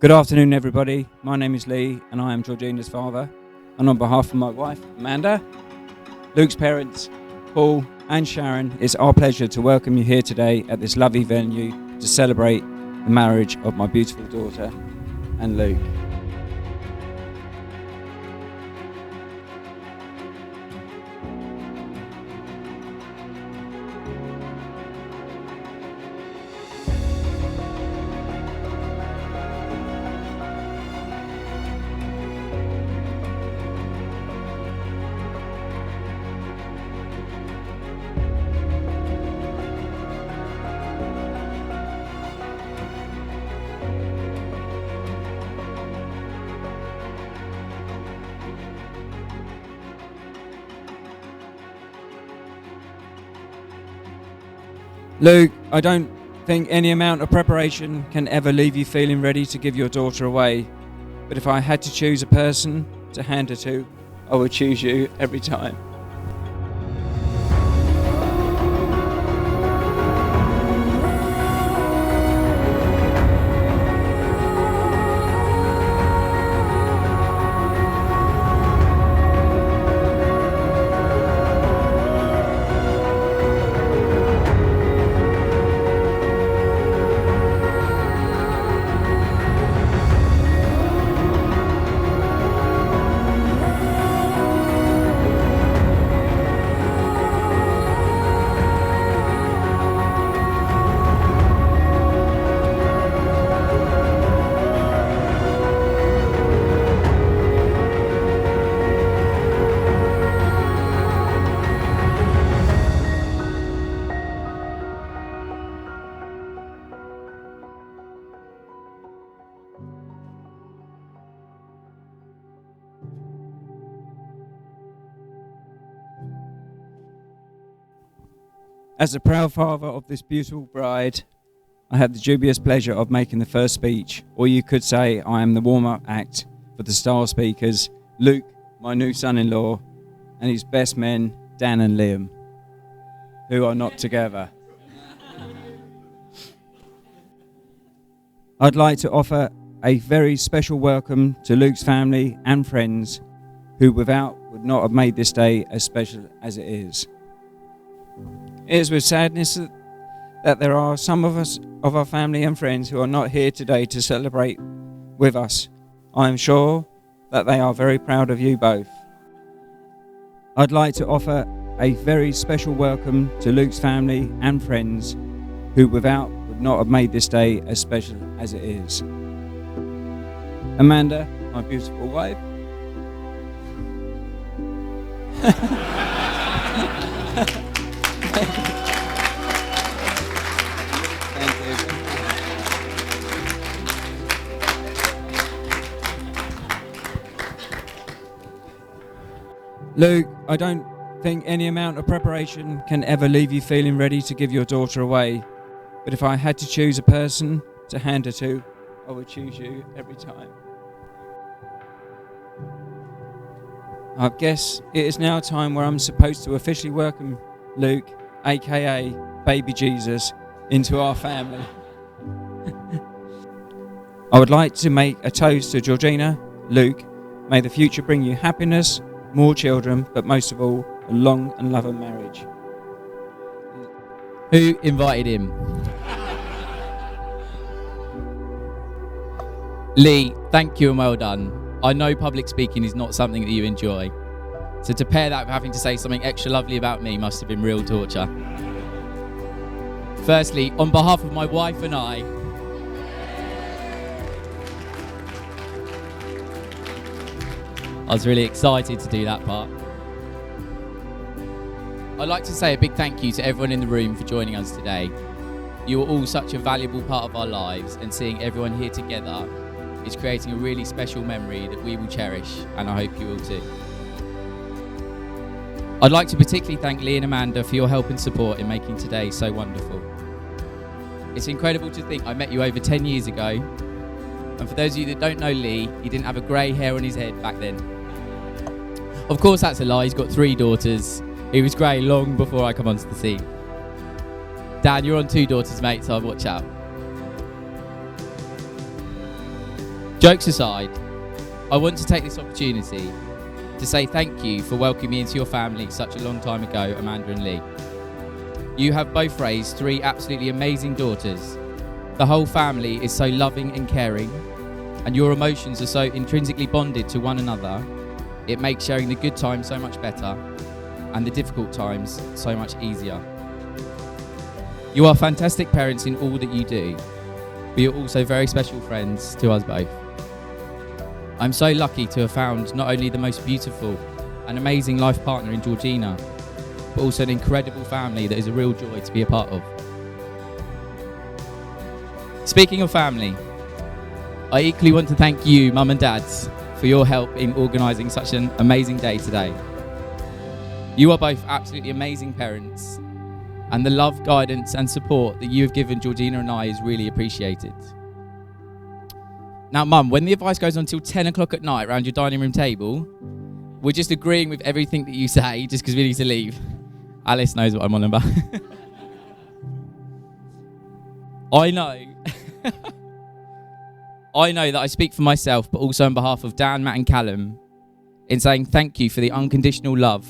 Good afternoon, everybody. My name is Lee, and I am Georgina's father. And on behalf of my wife, Amanda, Luke's parents, Paul and Sharon, it's our pleasure to welcome you here today at this lovely venue to celebrate the marriage of my beautiful daughter and Luke. Luke, I don't think any amount of preparation can ever leave you feeling ready to give your daughter away. But if I had to choose a person to hand her to, I would choose you every time. As the proud father of this beautiful bride, I have the dubious pleasure of making the first speech, or you could say I am the warm-up act for the star speakers, Luke, my new son-in-law, and his best men, Dan and Liam, who are not together. I'd like to offer a very special welcome to Luke's family and friends, who without would not have made this day as special as it is. It is with sadness that there are some of us, of our family and friends, who are not here today to celebrate with us. I am sure that they are very proud of you both. I'd like to offer a very special welcome to Luke's family and friends, who without would not have made this day as special as it is. Amanda, my beautiful wife. Luke, I don't think any amount of preparation can ever leave you feeling ready to give your daughter away. But if I had to choose a person to hand her to, I would choose you every time. I guess it is now time where I'm supposed to officially welcome Luke, aka Baby Jesus, into our family. I would like to make a toast to Georgina, Luke. May the future bring you happiness, more children, but most of all, a long and loving marriage. Who invited him? Lee, thank you and well done. I know public speaking is not something that you enjoy. So to pair that with having to say something extra lovely about me must have been real torture. Firstly, on behalf of my wife and I was really excited to do that part. I'd like to say a big thank you to everyone in the room for joining us today. You are all such a valuable part of our lives, and seeing everyone here together is creating a really special memory that we will cherish, and I hope you will too. I'd like to particularly thank Lee and Amanda for your help and support in making today so wonderful. It's incredible to think I met you over 10 years ago, and for those of you that don't know Lee, he didn't have a grey hair on his head back then. Of course that's a lie, he's got 3 daughters. He was grey long before I come onto the scene. Dan, you're on 2 daughters, mate, so watch out. Jokes aside, I want to take this opportunity to say thank you for welcoming me into your family such a long time ago, Amanda and Lee. You have both raised 3 absolutely amazing daughters. The whole family is so loving and caring, and your emotions are so intrinsically bonded to one another. It makes sharing the good times so much better and the difficult times so much easier. You are fantastic parents in all that you do, but you're also very special friends to us both. I'm so lucky to have found not only the most beautiful and amazing life partner in Georgina, but also an incredible family that is a real joy to be a part of. Speaking of family, I equally want to thank you, Mum and Dads, for your help in organising such an amazing day today. You are both absolutely amazing parents, and the love, guidance and support that you have given Georgina and I is really appreciated. Now, Mum, when the advice goes on till 10 o'clock at night around your dining room table, we're just agreeing with everything that you say just because we need to leave. Alice knows what I'm on about. I know that I speak for myself, but also on behalf of Dan, Matt and Callum, in saying thank you for the unconditional love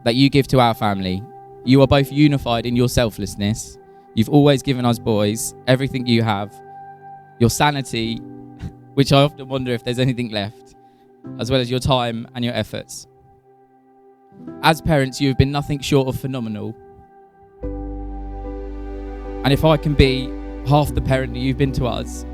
that you give to our family. You are both unified in your selflessness. You've always given us boys everything you have, your sanity, which I often wonder if there's anything left, as well as your time and your efforts. As parents, you have been nothing short of phenomenal. And if I can be half the parent that you've been to us,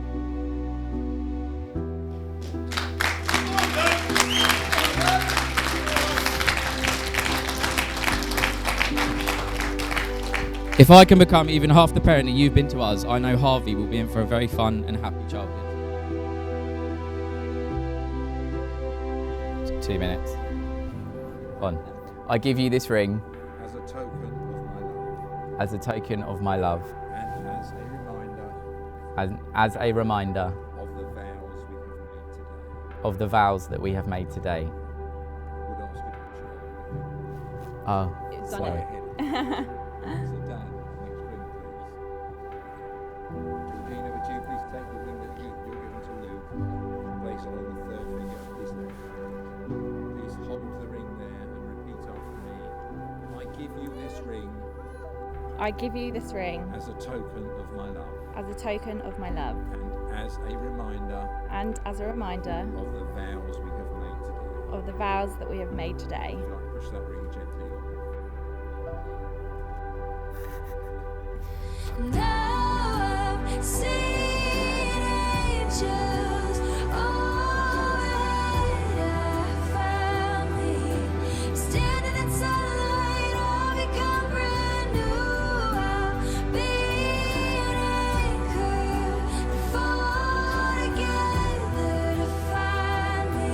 if I can become even half the parent that you've been to us, I know Harvey will be in for a very fun and happy childhood. 2 minutes. One. I give you this ring As a token of my love. as a token of my love, And as a reminder as a reminder of the vows we have made today. of the vows that we have made today. Would ask you to put your Oh, It's sorry. done it. So Dan, next ring, please. Georgina, would you please take the ring that you're giving to Luke, place it on the 3rd finger of his hand. Please hold the ring there and repeat after me. I give you this ring I give you this ring as a token of my love as a token of my love and as a reminder and as a reminder of the vows we have made today. of the vows that we have made today. Would you like to push that ring gently on? Now I've seen angels overhead. I found me standing in sunlight. I'll become brand new. I'll be an anchor and fall together to find me.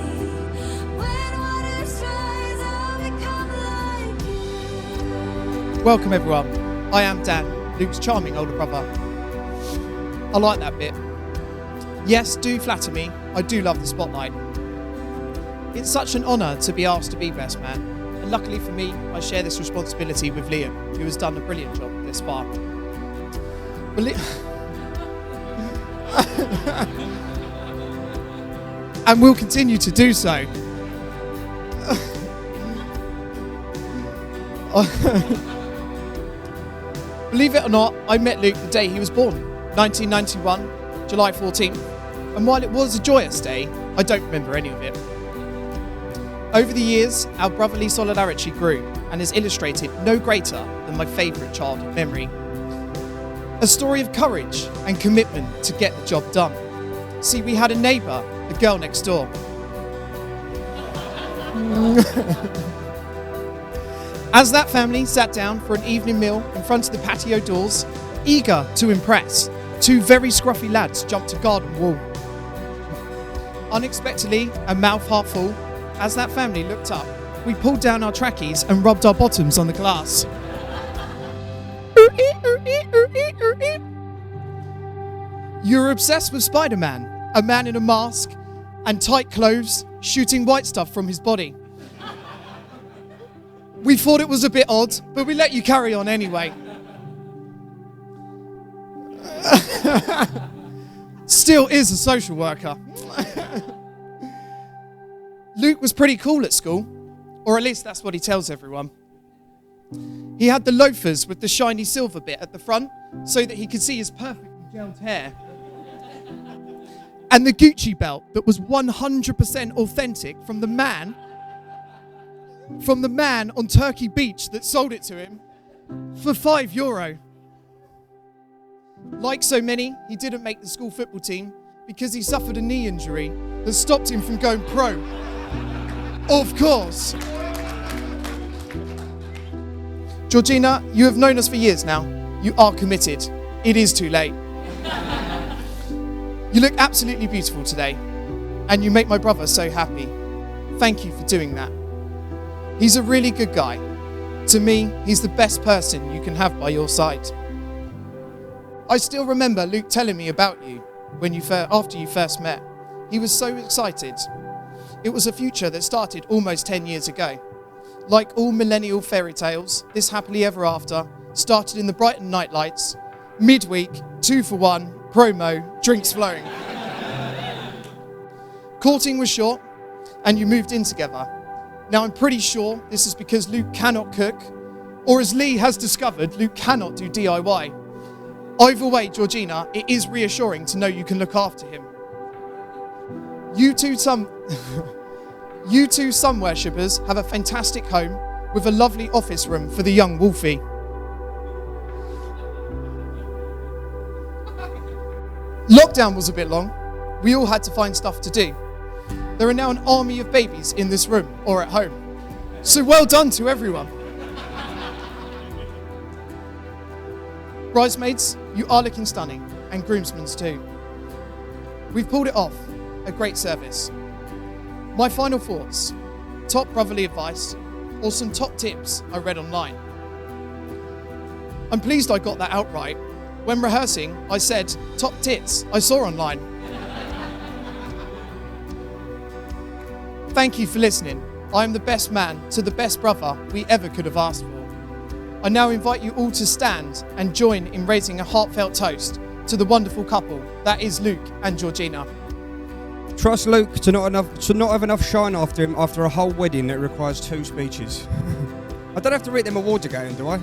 When waters rise, I'll become like you. Welcome everyone, I am Dan, Luke's charming older brother. I like that bit. Yes, do flatter me, I do love the spotlight. It's such an honour to be asked to be best man, and luckily for me, I share this responsibility with Liam, who has done a brilliant job this far. But and will continue to do so. Believe it or not, I met Luke the day he was born, 1991, July 14th, and while it was a joyous day, I don't remember any of it. Over the years, our brotherly solidarity grew and is illustrated no greater than my favourite childhood memory. A story of courage and commitment to get the job done. See, we had a neighbour, the girl next door. As that family sat down for an evening meal in front of the patio doors, eager to impress, 2 very scruffy lads jumped a garden wall. Unexpectedly, and mouth half full, as that family looked up, we pulled down our trackies and rubbed our bottoms on the glass. You're obsessed with Spider-Man, a man in a mask and tight clothes shooting white stuff from his body. We thought it was a bit odd, but we let you carry on anyway. Still is a social worker. Luke was pretty cool at school, or at least that's what he tells everyone. He had the loafers with the shiny silver bit at the front so that he could see his perfectly gelled hair. And the Gucci belt that was 100% authentic from the man on Turkey Beach that sold it to him for €5. Like so many, he didn't make the school football team because he suffered a knee injury that stopped him from going pro. Of course. Georgina, you have known us for years now. You are committed. It is too late. You look absolutely beautiful today, and you make my brother so happy. Thank you for doing that. He's a really good guy. To me, he's the best person you can have by your side. I still remember Luke telling me about you after you first met. He was so excited. It was a future that started almost 10 years ago. Like all millennial fairy tales, this happily ever after started in the Brighton nightlights, midweek, 2 for 1, promo, drinks flowing. Courting was short, and you moved in together. Now I'm pretty sure this is because Luke cannot cook, or as Lee has discovered, Luke cannot do DIY. Either way, Georgina, it is reassuring to know you can look after him. You two sun worshippers have a fantastic home with a lovely office room for the young Wolfie. Lockdown was a bit long. We all had to find stuff to do. There are now an army of babies in this room or at home. So well done to everyone. Bridesmaids, you are looking stunning, and groomsmen's too. We've pulled it off. A great service. My final thoughts, top brotherly advice, or some top tips I read online. I'm pleased I got that out right. When rehearsing, I said, top tits I saw online. Thank you for listening. I am the best man to the best brother we ever could have asked for. I now invite you all to stand and join in raising a heartfelt toast to the wonderful couple that is Luke and Georgina. Trust Luke to not have enough shine after him after a whole wedding that requires 2 speeches. I don't have to read them awards again, do I?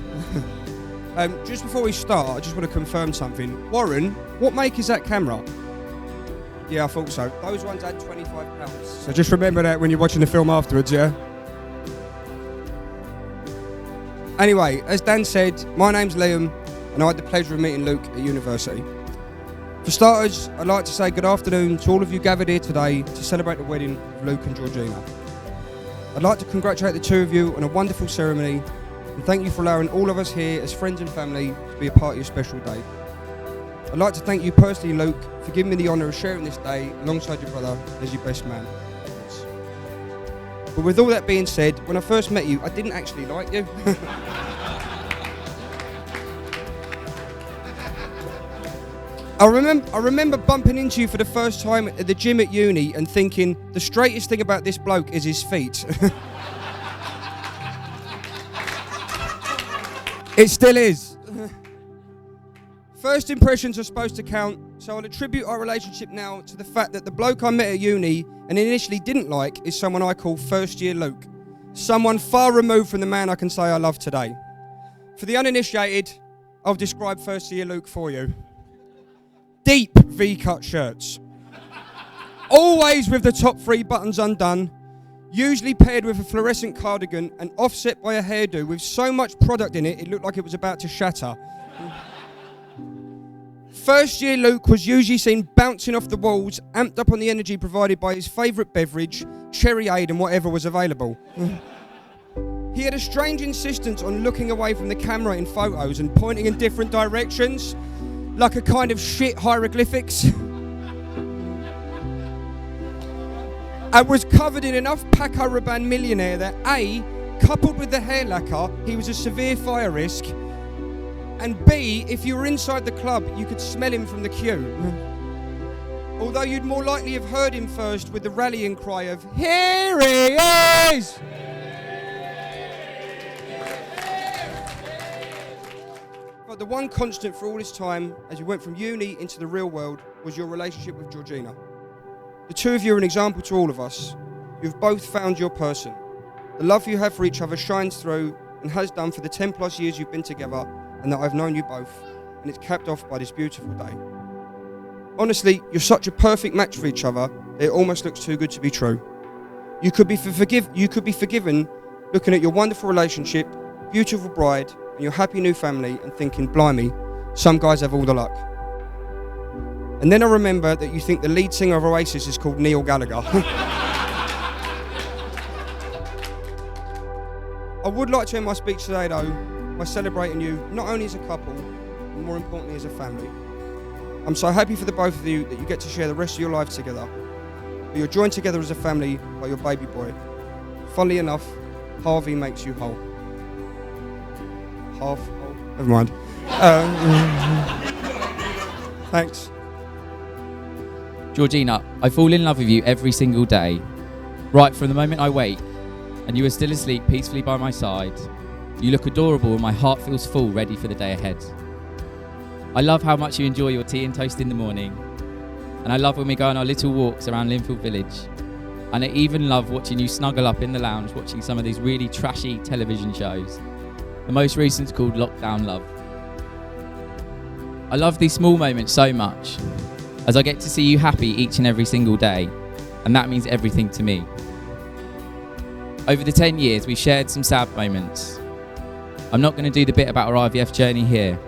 Just before we start, I just want to confirm something. Warren, what make is that camera? Yeah, I thought so. Those ones had £25. So just remember that when you're watching the film afterwards, yeah? Anyway, as Dan said, my name's Liam, and I had the pleasure of meeting Luke at university. For starters, I'd like to say good afternoon to all of you gathered here today to celebrate the wedding of Luke and Georgina. I'd like to congratulate the two of you on a wonderful ceremony, and thank you for allowing all of us here as friends and family to be a part of your special day. I'd like to thank you personally, Luke, for giving me the honour of sharing this day alongside your brother as your best man. But with all that being said, when I first met you, I didn't actually like you. I remember bumping into you for the first time at the gym at uni and thinking, the straightest thing about this bloke is his feet. It still is. First impressions are supposed to count, so I'll attribute our relationship now to the fact that the bloke I met at uni and initially didn't like is someone I call first year Luke. Someone far removed from the man I can say I love today. For the uninitiated, I'll describe first year Luke for you. Deep V-cut shirts. Always with the top 3 buttons undone, usually paired with a fluorescent cardigan and offset by a hairdo with so much product in it, it looked like it was about to shatter. First year Luke was usually seen bouncing off the walls, amped up on the energy provided by his favourite beverage, Cherryade and whatever was available. He had a strange insistence on looking away from the camera in photos and pointing in different directions, like a kind of shit hieroglyphics. And was covered in enough Paco Rabanne millionaire that A, coupled with the hair lacquer, he was a severe fire risk, and B, if you were inside the club, you could smell him from the queue. Although you'd more likely have heard him first with the rallying cry of, "Here he is!" But the one constant for all this time, as you went from uni into the real world, was your relationship with Georgina. The two of you are an example to all of us. You've both found your person. The love you have for each other shines through and has done for the 10 plus years you've been together and that I've known you both, and it's capped off by this beautiful day. Honestly, you're such a perfect match for each other that it almost looks too good to be true. You could be forgiven looking at your wonderful relationship, beautiful bride, and your happy new family and thinking, blimey, some guys have all the luck. And then I remember that you think the lead singer of Oasis is called Neil Gallagher. I would like to end my speech today though by celebrating you not only as a couple, but more importantly as a family. I'm so happy for the both of you that you get to share the rest of your lives together. But you're joined together as a family by your baby boy. Funnily enough, Harvey makes you whole. Half whole? Never mind. Thanks. Georgina, I fall in love with you every single day. Right from the moment I wake and you are still asleep peacefully by my side, you look adorable and my heart feels full, ready for the day ahead. I love how much you enjoy your tea and toast in the morning, and I love when we go on our little walks around Linfield Village, and I even love watching you snuggle up in the lounge watching some of these really trashy television shows. The most recent's called Lockdown Love. I love these small moments so much, as I get to see you happy each and every single day, and that means everything to me. Over the 10 years, we've shared some sad moments. I'm not going to do the bit about our IVF journey here,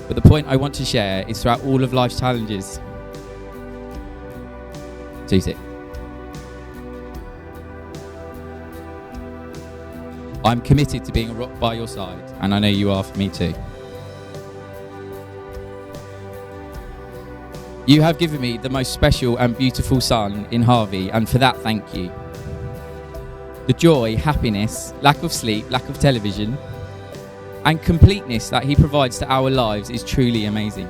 but the point I want to share is throughout all of life's challenges. Sit. I'm committed to being a rock by your side, and I know you are for me too. You have given me the most special and beautiful son in Harvey, and for that, thank you. The joy, happiness, lack of sleep, lack of television, and completeness that he provides to our lives is truly amazing.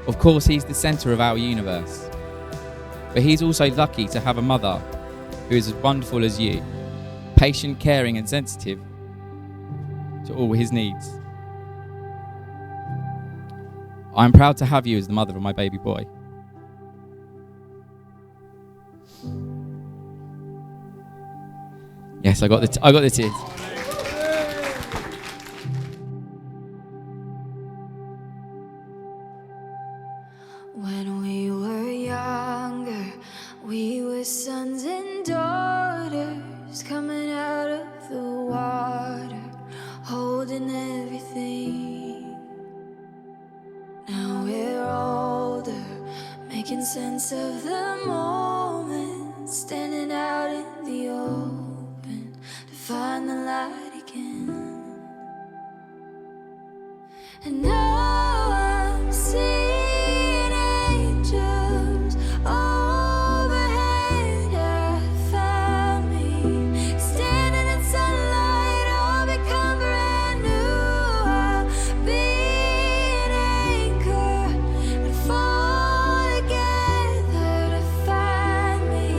Of course, he's the centre of our universe, but he's also lucky to have a mother who is as wonderful as you, patient, caring, and sensitive to all his needs. I'm proud to have you as the mother of my baby boy. Yes, I got the tears. When we were younger, we were sons and daughters coming out of the water, holding everything. Now we're older, making sense of the moment, standing out in the open to find the light again. And now I'm seeing angels overhead. I found me standing in sunlight, all become brand new. I'll be an anchor and fall together to find me.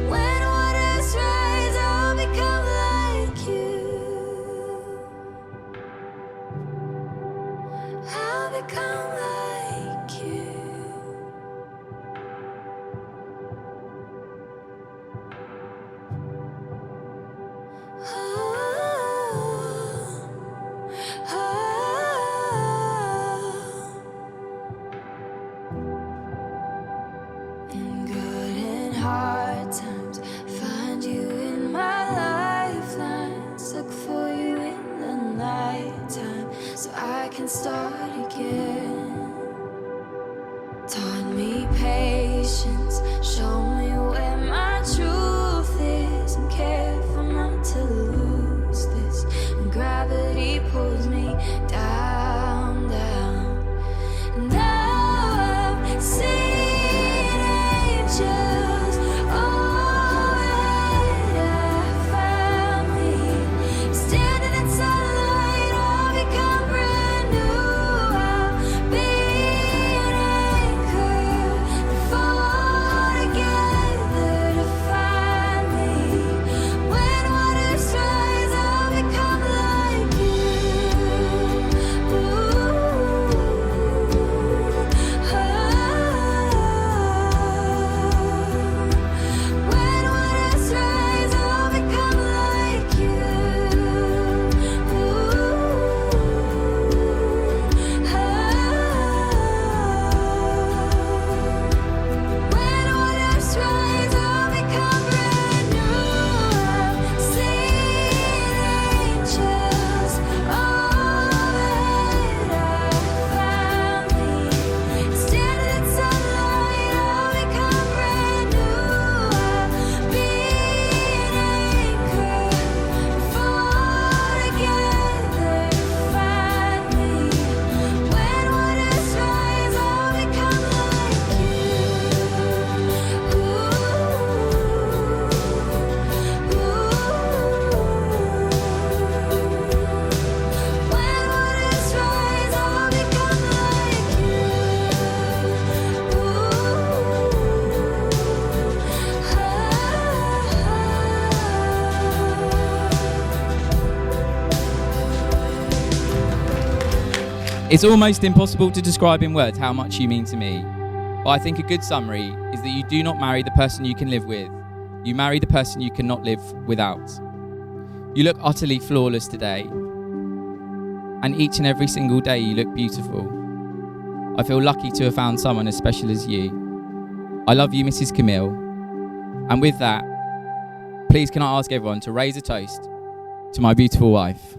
When waters rise, I'll become like you. I'll become like you. In good and hard times, find you in my lifelines. Look for you in the nighttime, so I can start again. Taught me patience, show me where my truth is, and careful not to lose this. And gravity pulls me down, down. And now I'm seeing angels overhead. I found me standing in sunlight, all become brand new. I'll be It's almost impossible to describe in words how much you mean to me. But I think a good summary is that you do not marry the person you can live with. You marry the person you cannot live without. You look utterly flawless today. And each and every single day you look beautiful. I feel lucky to have found someone as special as you. I love you, Mrs. Camille. And with that, please can I ask everyone to raise a toast to my beautiful wife.